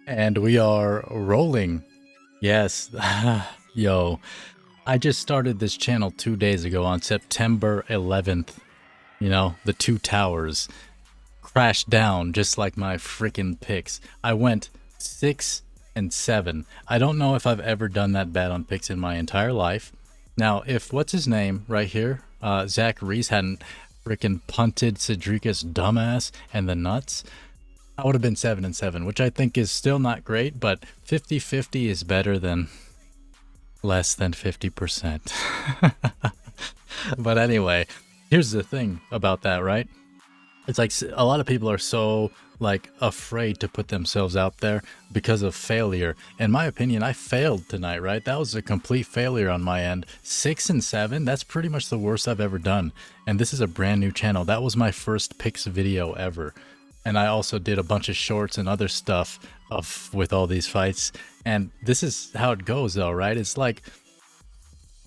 And we are rolling. Yes. Yo, I just started this channel 2 days ago on September 11th. You know, the two towers crashed down just like my freaking picks. I went 6-7. I don't know if I've ever done that bad on picks in my entire life. Now, if what's his name right here, Zachary hadn't freaking punted Sedriques dumbass and the nuts, I would have been 7-7, which I think is still not great, but 50-50 is better than less than 50%. But anyway, here's the thing about that, right? It's like a lot of people are so like afraid to put themselves out there because of failure. In my opinion, I failed tonight, right? That was a complete failure on my end. 6-7, that's pretty much the worst I've ever done. And this is a brand new channel. That was my first picks video ever. And I also did a bunch of shorts and other stuff with all these fights. And this is how it goes though, right? It's like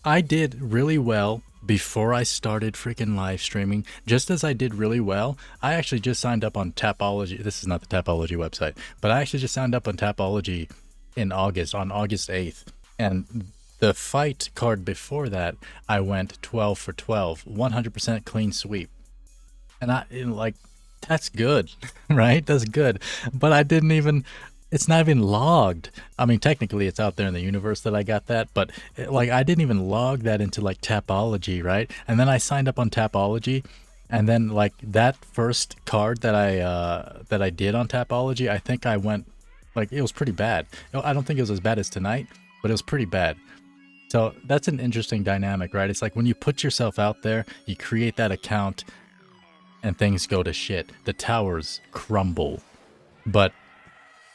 I did really well before I started freaking live streaming. Just as I did really well, I actually just signed up on Tapology. This is not the Tapology website, but I actually just signed up on Tapology in August, on August 8th. And the fight card before that, I went 12 for 12, 100% clean sweep. And like, that's good, right? That's good. But I didn't even, it's not even logged. I mean, technically it's out there in the universe that I got that, but like I didn't even log that into like Tapology, right? And then I signed up on Tapology, and then like that first card that I did on Tapology, I think I went like it was pretty bad. I don't think it was as bad as tonight, but it was pretty bad. So that's an interesting dynamic, right? It's like when you put yourself out there, you create that account, and things go to shit. The towers crumble. But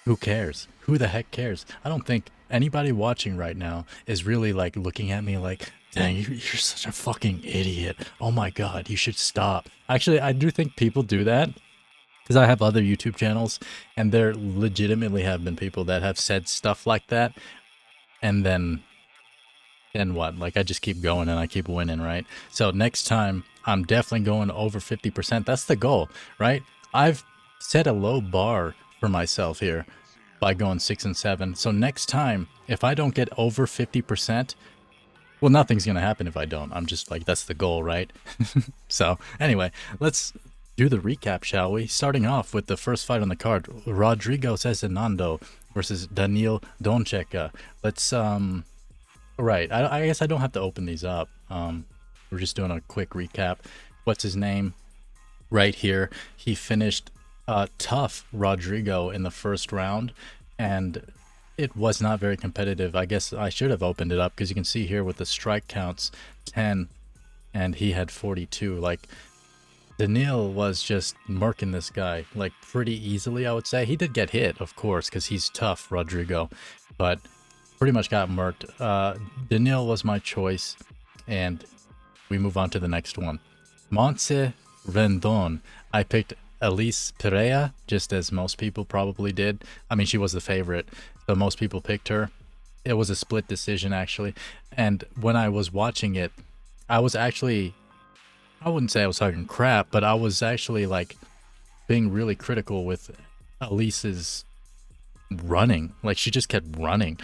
who cares? Who the heck cares? I don't think anybody watching right now is really like looking at me like, dang, you're such a fucking idiot. Oh my god, you should stop. Actually, I do think people do that because I have other YouTube channels, and there legitimately have been people that have said stuff like that, and then what? Like I just keep going and I keep winning, right? So next time I'm definitely going over 50%. That's the goal, right? I've set a low bar for myself here by going 6-7. So next time, if I don't get over 50%, well, nothing's going to happen if I don't. I'm just like, that's the goal, right? So anyway, let's do the recap, shall we? Starting off with the first fight on the card, Rodrigo Sezinando versus Daniil Donchenko. Let's, right, I guess I don't have to open these up. We're just doing a quick recap. What's his name? Right here. He finished tough Rodrigo in the first round, and it was not very competitive. I guess I should have opened it up because you can see here with the strike counts 10 and he had 42. Like Daniil was just murking this guy like pretty easily, I would say. He did get hit, of course, because he's tough, Rodrigo, but pretty much got murked. Daniil was my choice, and we move on to the next one. Montse Rendon. I picked Elise Pereira, just as most people probably did. I mean, she was the favorite, so most people picked her. It was a split decision, actually. And when I was watching it, I was actually, I wouldn't say I was talking crap, but I was actually like being really critical with Elise's running. Like she just kept running.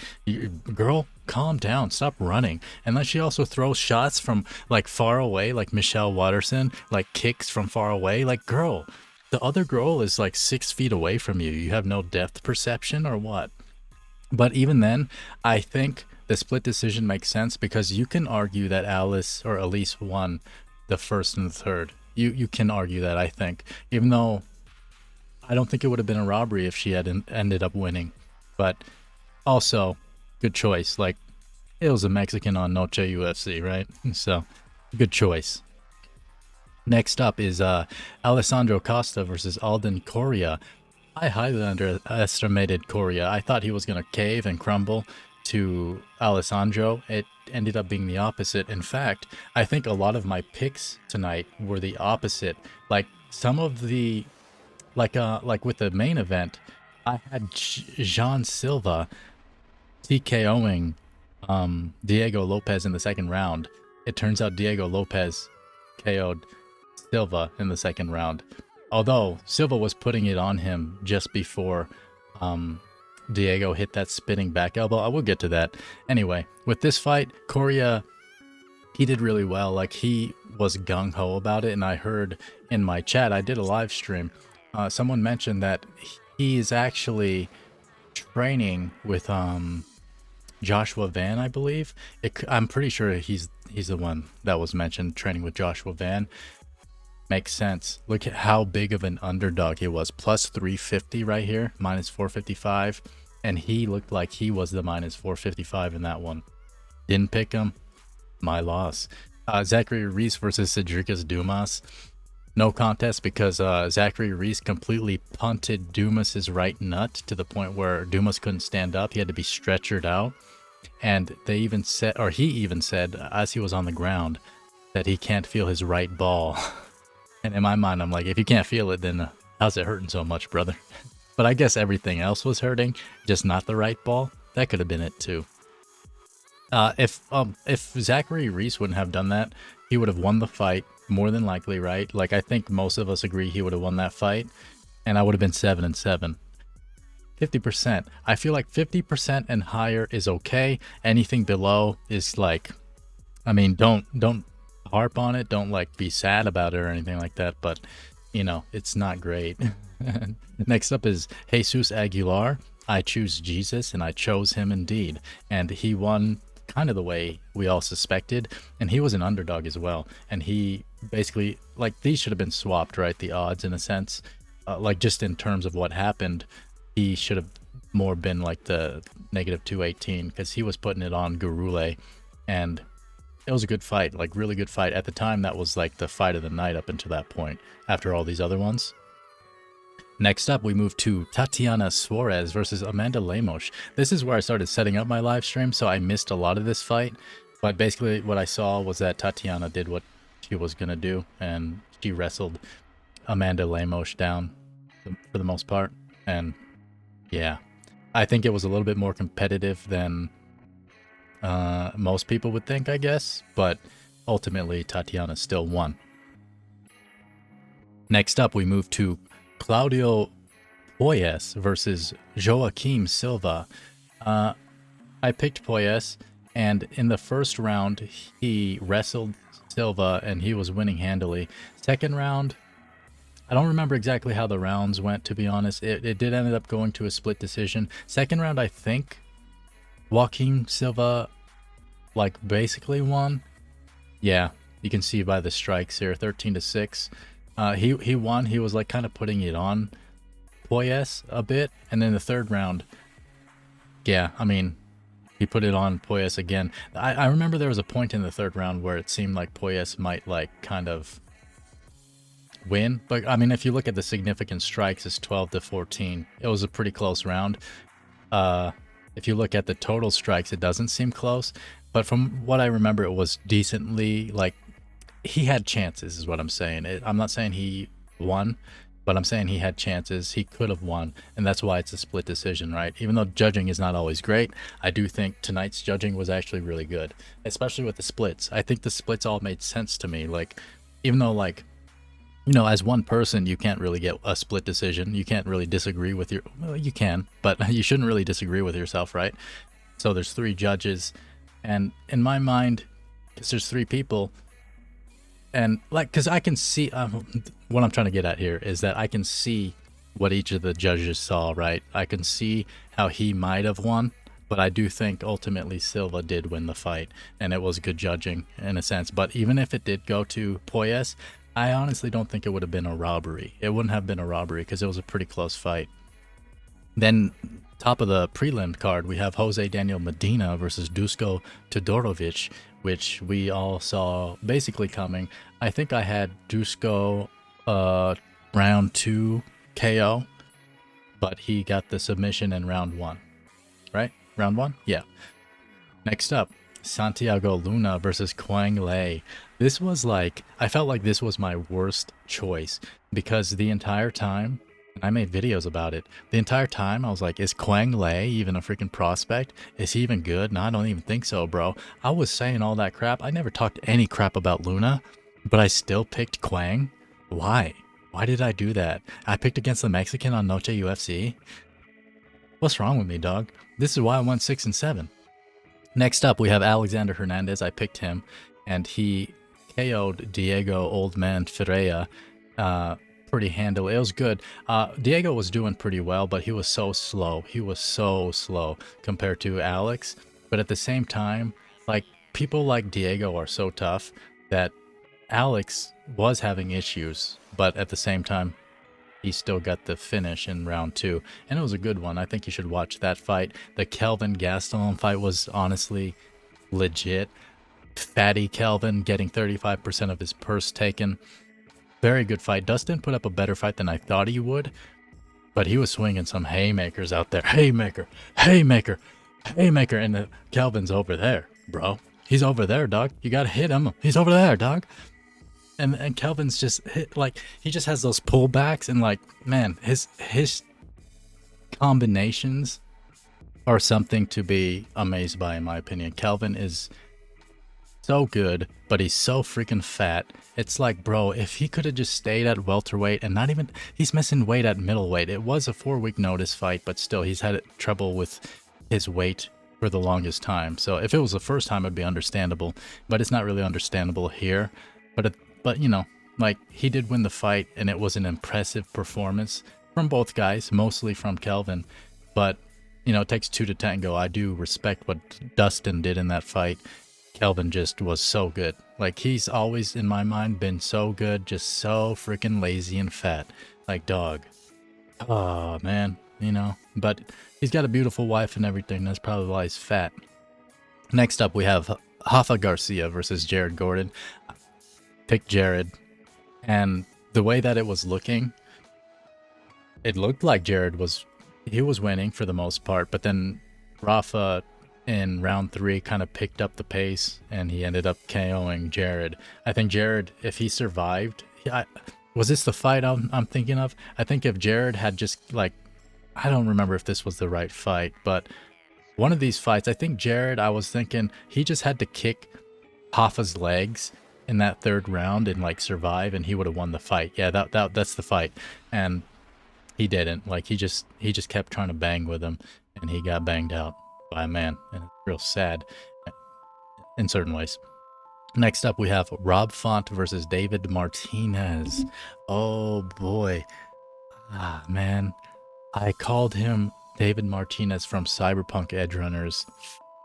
Girl, calm down, stop running. And then she also throws shots from like far away, like Michelle Watterson, like kicks from far away. Like, girl, the other girl is like 6 feet away from you. You have no depth perception or what? But even then, I think the split decision makes sense because you can argue that Alice or Elise won the first and the third. You can argue that, I think, even though I don't think it would have been a robbery if she had ended up winning. But also, good choice. Like, it was a Mexican on Noche UFC, right? So, good choice. Next up is Alessandro Costa versus Alden Coria. I highly underestimated Coria. I thought he was going to cave and crumble to Alessandro. It ended up being the opposite. In fact, I think a lot of my picks tonight were the opposite. Like, some of the like with the main event, I had Jean Silva TKOing Diego Lopez in the second round. It turns out Diego Lopez KO'd Silva in the second round. Although Silva was putting it on him just before Diego hit that spinning back elbow. I will get to that. Anyway, with this fight, Coria, he did really well. Like, he was gung-ho about it, and I heard in my chat, I did a live stream, someone mentioned that he is actually training with Joshua Van, I believe. I'm pretty sure he's the one that was mentioned, training with Joshua Van. Makes sense. Look at how big of an underdog he was. Plus 350 right here, minus 455. And he looked like he was the minus 455 in that one. Didn't pick him. My loss. Zachary Reese versus Sedriques Dumas. No contest because Zachary Reese completely punted Dumas's right nut to the point where Dumas couldn't stand up. He had to be stretchered out. And they even said, or he even said, as he was on the ground, that he can't feel his right ball. And in my mind, I'm like, if you can't feel it, then how's it hurting so much, brother? But I guess everything else was hurting, just not the right ball. That could have been it too. If Zachary Reese wouldn't have done that, he would have won the fight more than likely, right? Like, I think most of us agree he would have won that fight, and I would have been 7-7. 50%. I feel like 50% and higher is okay. Anything below is like, I mean, don't harp on it. Don't like be sad about it or anything like that. But you know, it's not great. Next up is Jesus Aguilar. I choose Jesus, and I chose him indeed. And he won kind of the way we all suspected. And he was an underdog as well. And he basically, like, these should have been swapped, right? The odds in a sense, like just in terms of what happened. He should have more been like the negative 218 because he was putting it on Gurule, and it was a good fight, like really good fight. At the time, that was like the fight of the night up until that point, after all these other ones. Next up, we move to Tatiana Suarez versus Amanda Lemos. This is where I started setting up my live stream, so I missed a lot of this fight. But basically what I saw was that Tatiana did what she was going to do, and she wrestled Amanda Lemos down for the most part. And yeah, I think it was a little bit more competitive than most people would think, I guess. But ultimately, Tatiana still won. Next up, we move to Claudio Puelles versus Joaquim Silva. I picked Puelles, and in the first round, he wrestled Silva, and he was winning handily. Second round, I don't remember exactly how the rounds went, to be honest. It did end up going to a split decision. Second round, I think Joaquim Silva, like, basically won. Yeah, you can see by the strikes here, 13-6. He won. He was, like, kind of putting it on Puelles a bit. And then the third round, yeah, I mean, he put it on Puelles again. I remember there was a point in the third round where it seemed like Puelles might, like, kind of win. But I mean, if you look at the significant strikes, it's 12-14. It was a pretty close round. If you look at the total strikes, it doesn't seem close. But from what I remember, it was decently, like, he had chances is what I'm saying. I'm not saying he won, but I'm saying he had chances. He could have won, and that's why it's a split decision, right? Even though judging is not always great, I do think tonight's judging was actually really good, especially with the splits. I think the splits all made sense to me. Like, even though, like, you know, as one person, you can't really get a split decision. You can't really disagree with your... Well, you can, but you shouldn't really disagree with yourself, right? So there's 3 judges, and in my mind, because there's 3 people, and, like, because I can see... what I'm trying to get at here is that I can see what each of the judges saw, right? I can see how he might have won, but I do think ultimately Silva did win the fight, and it was good judging in a sense. But even if it did go to Puelles, I honestly don't think it would have been a robbery. It wouldn't have been a robbery because it was a pretty close fight. Then, top of the prelim card, we have Jose Daniel Medina versus Dusko Todorovic, which we all saw basically coming. I think I had Dusko round 2 KO, but he got the submission in round 1, right? Round 1? Yeah. Next up, Santiago Luna versus Quang Lei. This was like, I felt like this was my worst choice because the entire time, and I made videos about it, the entire time I was like, is Quang Lei even a freaking prospect? Is he even good? No, I don't even think so, bro. I was saying all that crap. I never talked any crap about Luna, but I still picked Quang. Why? Why did I do that? I picked against the Mexican on Noche UFC. What's wrong with me, dog? This is why I went 6-7. Next up, we have Alexander Hernandez. I picked him, and he KO'd Diego Old Man Ferreira pretty handily. It was good. Diego was doing pretty well, but he was so slow. He was so slow compared to Alex. But at the same time, like, people like Diego are so tough that Alex was having issues, but at the same time, he still got the finish in round 2, and it was a good one. I think you should watch that fight. The Kelvin Gastelum fight was honestly legit. Fatty Kelvin getting 35% of his purse taken. Very good fight. Dustin put up a better fight than I thought he would, but he was swinging some haymakers out there. Haymaker, haymaker, haymaker, and the Kelvin's over there, bro. He's over there, dog. You gotta hit him. He's over there, dog. And Kelvin's just hit, like, he just has those pullbacks, and like, man, his combinations are something to be amazed by, in my opinion. Kelvin is so good, but he's so freaking fat. It's like, bro, if he could have just stayed at welterweight and not even, he's missing weight at middleweight. It was a 4-week notice fight, but still, he's had trouble with his weight for the longest time. So if it was the first time, it'd be understandable, but it's not really understandable here. But you know, like, he did win the fight, and it was an impressive performance from both guys, mostly from Kelvin. But, you know, it takes 2 to tango. I do respect what Dustin did in that fight. Kelvin just was so good. Like, he's always, in my mind, been so good, just so freaking lazy and fat. Like, dog. Oh, man, you know. But he's got a beautiful wife and everything. That's probably why he's fat. Next up, we have Rafa Garcia versus Jared Gordon. Picked Jared, and the way that it was looking, it looked like Jared was winning for the most part, but then Rafa in round 3 kind of picked up the pace, and he ended up KOing Jared. I think Jared, if he survived, was this the fight I'm thinking of? I think if Jared had just, like, I don't remember if this was the right fight, but one of these fights, I think Jared, I was thinking he just had to kick Rafa's legs in that 3rd round and, like, survive, and he would have won the fight. Yeah, that's the fight. And he didn't. Like, he just kept trying to bang with him, and he got banged out by a man, and it's real sad in certain ways. Next up, we have Rob Font versus David Martinez. Oh boy. Man, I called him David Martinez from Cyberpunk Edgerunners,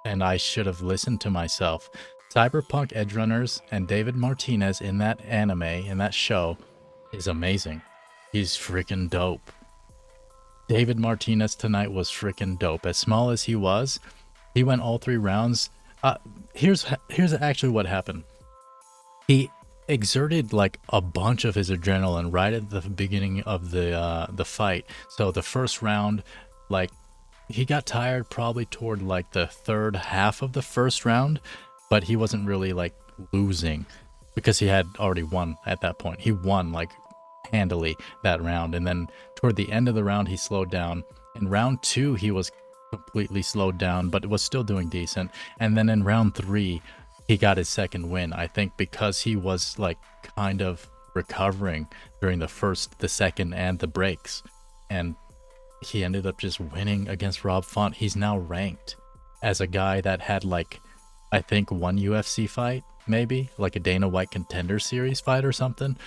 and I should have listened to myself. Cyberpunk Edgerunners and David Martinez in that anime, in that show, is amazing. He's freaking dope. David Martinez tonight was freaking dope. As small as he was, he went all 3 rounds. Here's actually what happened. He exerted like a bunch of his adrenaline right at the beginning of the fight. So the first round, like, he got tired probably toward like the 3rd half of the first round, but he wasn't really like losing because he had already won at that point. He won like handily that round, and then toward the end of the round he slowed down. In round 2 he was completely slowed down, but was still doing decent. And then in round 3 he got his 2nd win, I think because he was like kind of recovering during the 1st, the 2nd, and the breaks, and he ended up just winning against Rob Font. He's now ranked as a guy that had, like, I think 1 UFC fight, maybe like a Dana White Contender Series fight or something.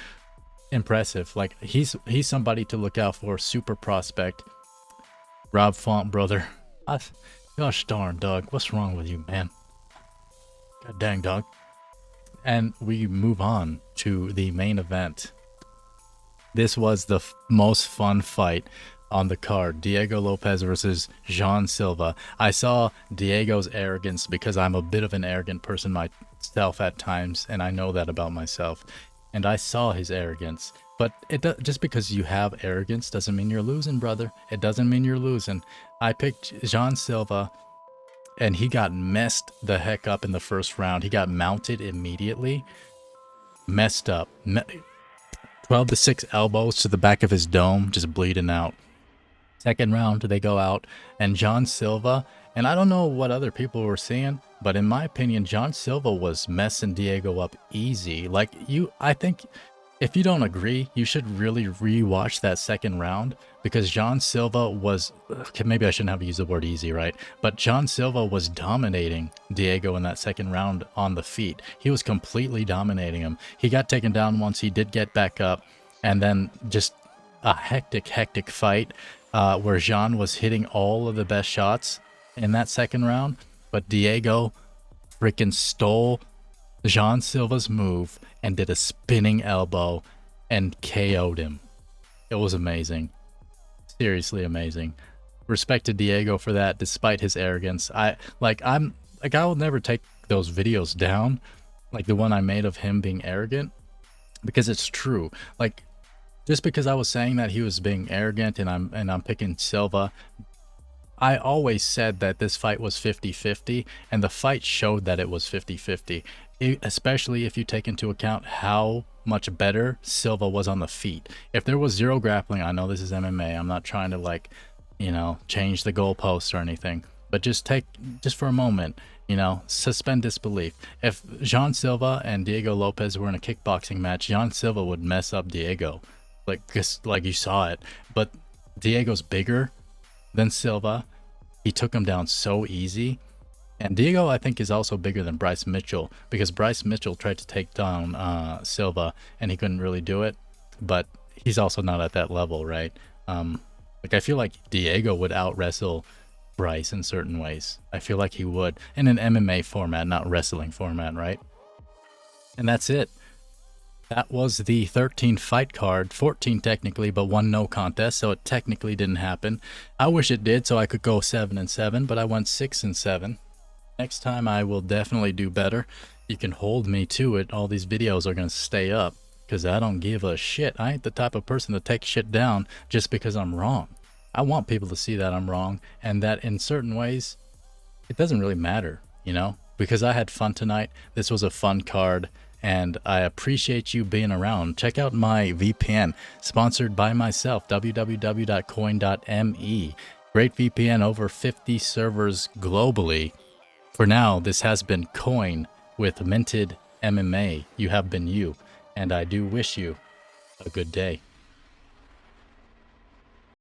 Impressive. Like, he's somebody to look out for. Super prospect. Rob Font, brother. Gosh darn, dog. What's wrong with you, man? God dang, dog. And we move on to the main event. This was the most fun fight on the card. Diego Lopez versus Jean Silva. I saw Diego's arrogance because I'm a bit of an arrogant person myself at times, and I know that about myself. And I saw his arrogance. But just because you have arrogance doesn't mean you're losing, brother. It doesn't mean you're losing. I picked Jean Silva, and he got messed the heck up in the 1st round. He got mounted immediately. Messed up. 12 to 6 elbows to the back of his dome, just bleeding out. 2nd round, they go out, and John Silva, and I don't know what other people were seeing, but in my opinion, John Silva was messing Diego up easy. Like, I think If you don't agree, you should really re-watch that second round because John Silva was, okay, maybe I shouldn't have used the word easy, right? But John Silva was dominating Diego in that second round on the feet. He was completely dominating him. He got taken down once, he did get back up, and then just a hectic fight where Jean was hitting all of the best shots in that second round, but Diego freaking stole Jean Silva's move and did a spinning elbow and KO'd him. It was amazing. Seriously amazing. Respect to Diego for that, despite his arrogance. I will never take those videos down, like the one I made of him being arrogant, because it's true. Like, just because I was saying that he was being arrogant and I'm picking Silva, I always said that this fight was 50-50, and the fight showed that it was 50-50, especially if you take into account how much better Silva was on the feet. If there was zero grappling, I know this is MMA, I'm not trying to, like, you know, change the goalposts or anything, but just for a moment, you know, suspend disbelief. If Jean Silva and Diego Lopez were in a kickboxing match, Jean Silva would mess up Diego, like you saw it. But Diego's bigger than Silva. He took him down so easy. And Diego, I think, is also bigger than Bryce Mitchell, because Bryce Mitchell tried to take down Silva and he couldn't really do it, but he's also not at that level, right? Like, I feel like Diego would out wrestle Bryce in certain ways. I feel like he would, in an MMA format, not wrestling format, right? And that's it. That was the 13 fight card, 14 technically, but one no contest, so it technically didn't happen. I wish it did, so I could go 7-7, but I went 6-7. Next time I will definitely do better. You can hold me to it. All these videos are going to stay up, because I don't give a shit. I ain't the type of person to take shit down just because I'm wrong. I want people to see that I'm wrong, and that in certain ways, it doesn't really matter, you know? Because I had fun tonight. This was a fun card. And I appreciate you being around. Check out my VPN, sponsored by myself, www.coin.me. Great VPN, over 50 servers globally. For now, this has been Coin with Minted MMA. You have been you, and I do wish you a good day.